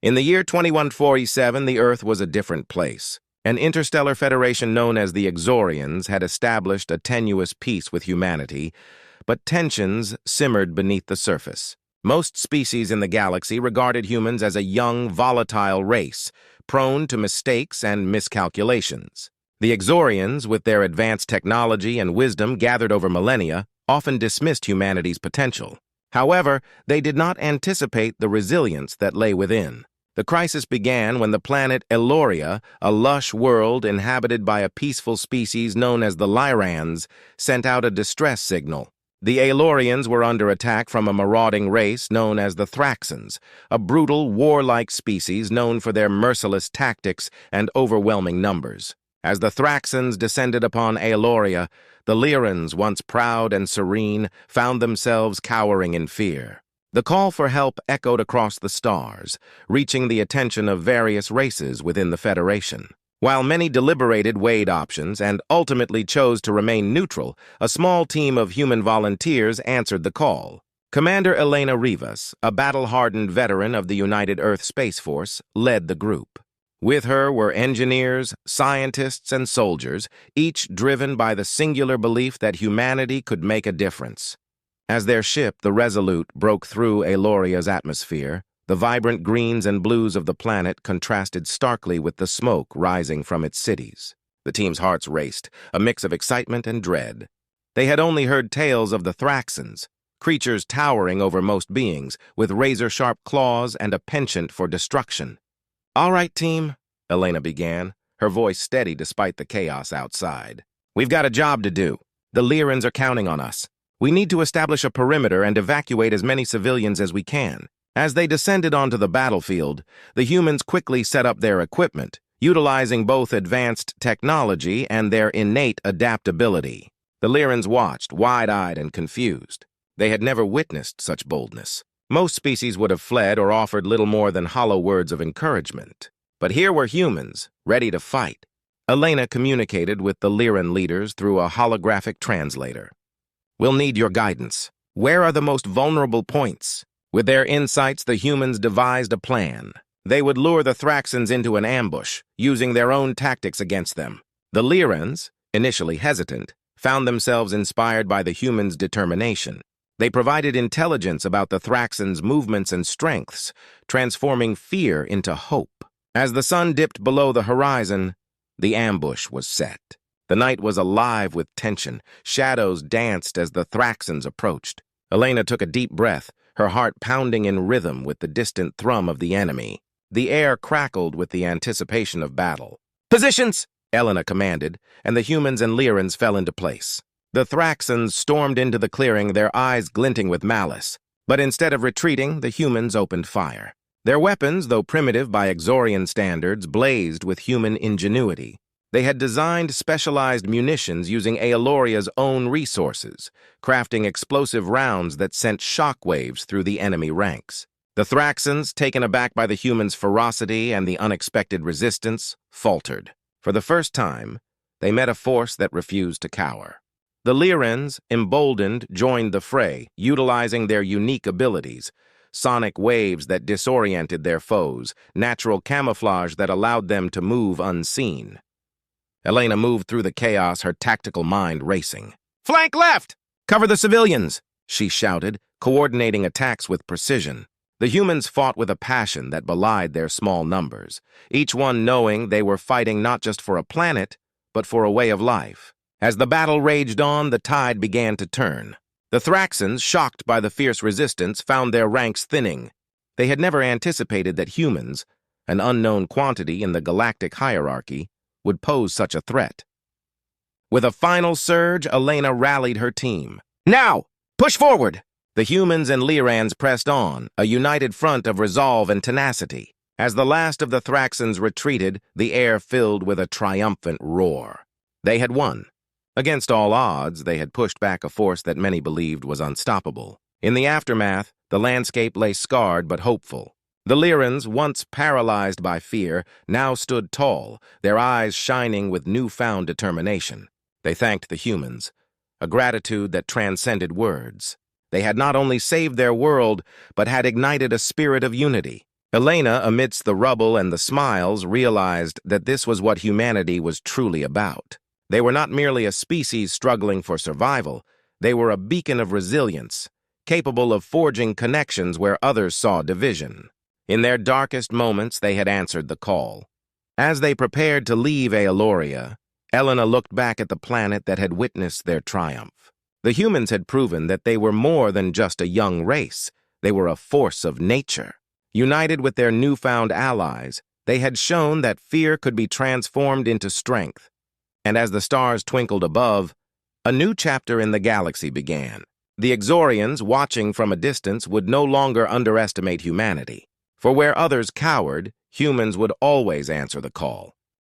In the year 2147, the Earth was a different place. An interstellar federation known as the Exorians had established a tenuous peace with humanity, but tensions simmered beneath the surface. Most species in the galaxy regarded humans as a young, volatile race, prone to mistakes and miscalculations. The Exorians, with their advanced technology and wisdom gathered over millennia, often dismissed humanity's potential. However, they did not anticipate the resilience that lay within. The crisis began when the planet Eloria, a lush world inhabited by a peaceful species known as the Lyrans, sent out a distress signal. The Elorians were under attack from a marauding race known as the Thraxans, a brutal, warlike species known for their merciless tactics and overwhelming numbers. As the Thraxans descended upon Eloria, the Lyrans, once proud and serene, found themselves cowering in fear. The call for help echoed across the stars, reaching the attention of various races within the Federation. While many deliberated, weighed options, and ultimately chose to remain neutral, a small team of human volunteers answered the call. Commander Elena Rivas, a battle-hardened veteran of the United Earth Space Force, led the group. With her were engineers, scientists, and soldiers, each driven by the singular belief that humanity could make a difference. As their ship, the Resolute, broke through Eloria's atmosphere, the vibrant greens and blues of the planet contrasted starkly with the smoke rising from its cities. The team's hearts raced, a mix of excitement and dread. They had only heard tales of the Thraxans, creatures towering over most beings, with razor-sharp claws and a penchant for destruction. "All right, team," Elena began, her voice steady despite the chaos outside. "We've got a job to do. The Lyrans are counting on us. We need to establish a perimeter and evacuate as many civilians as we can." As they descended onto the battlefield, the humans quickly set up their equipment, utilizing both advanced technology and their innate adaptability. The Lyrans watched, wide-eyed and confused. They had never witnessed such boldness. Most species would have fled or offered little more than hollow words of encouragement. But here were humans, ready to fight. Elena communicated with the Lyran leaders through a holographic translator. "We'll need your guidance. Where are the most vulnerable points?" With their insights, the humans devised a plan. They would lure the Thraxans into an ambush, using their own tactics against them. The Lyrans, initially hesitant, found themselves inspired by the humans' determination. They provided intelligence about the Thraxans' movements and strengths, transforming fear into hope. As the sun dipped below the horizon, the ambush was set. The night was alive with tension. Shadows danced as the Thraxans approached. Elena took a deep breath, her heart pounding in rhythm with the distant thrum of the enemy. The air crackled with the anticipation of battle. "Positions!" Elena commanded, and the humans and Lyrans fell into place. The Thraxans stormed into the clearing, their eyes glinting with malice. But instead of retreating, the humans opened fire. Their weapons, though primitive by Exorian standards, blazed with human ingenuity. They had designed specialized munitions using Eoloria's own resources, crafting explosive rounds that sent shockwaves through the enemy ranks. The Thraxans, taken aback by the humans' ferocity and the unexpected resistance, faltered. For the first time, they met a force that refused to cower. The Lyrans, emboldened, joined the fray, utilizing their unique abilities: sonic waves that disoriented their foes, natural camouflage that allowed them to move unseen. Elena moved through the chaos, her tactical mind racing. "Flank left! Cover the civilians!" she shouted, coordinating attacks with precision. The humans fought with a passion that belied their small numbers, each one knowing they were fighting not just for a planet, but for a way of life. As the battle raged on, the tide began to turn. The Thraxans, shocked by the fierce resistance, found their ranks thinning. They had never anticipated that humans, an unknown quantity in the galactic hierarchy, would pose such a threat. With a final surge, Elena rallied her team. "Now! Push forward!" The humans and Lyrans pressed on, a united front of resolve and tenacity. As the last of the Thraxans retreated, the air filled with a triumphant roar. They had won. Against all odds, they had pushed back a force that many believed was unstoppable. In the aftermath, the landscape lay scarred but hopeful. The Lyrans, once paralyzed by fear, now stood tall, their eyes shining with newfound determination. They thanked the humans, a gratitude that transcended words. They had not only saved their world, but had ignited a spirit of unity. Elena, amidst the rubble and the smiles, realized that this was what humanity was truly about. They were not merely a species struggling for survival. They were a beacon of resilience, capable of forging connections where others saw division. In their darkest moments, they had answered the call. As they prepared to leave Aeloria, Elena looked back at the planet that had witnessed their triumph. The humans had proven that they were more than just a young race. They were a force of nature. United with their newfound allies, they had shown that fear could be transformed into strength. And as the stars twinkled above, a new chapter in the galaxy began. The Exorians, watching from a distance, would no longer underestimate humanity. For where others cowered, humans would always answer the call.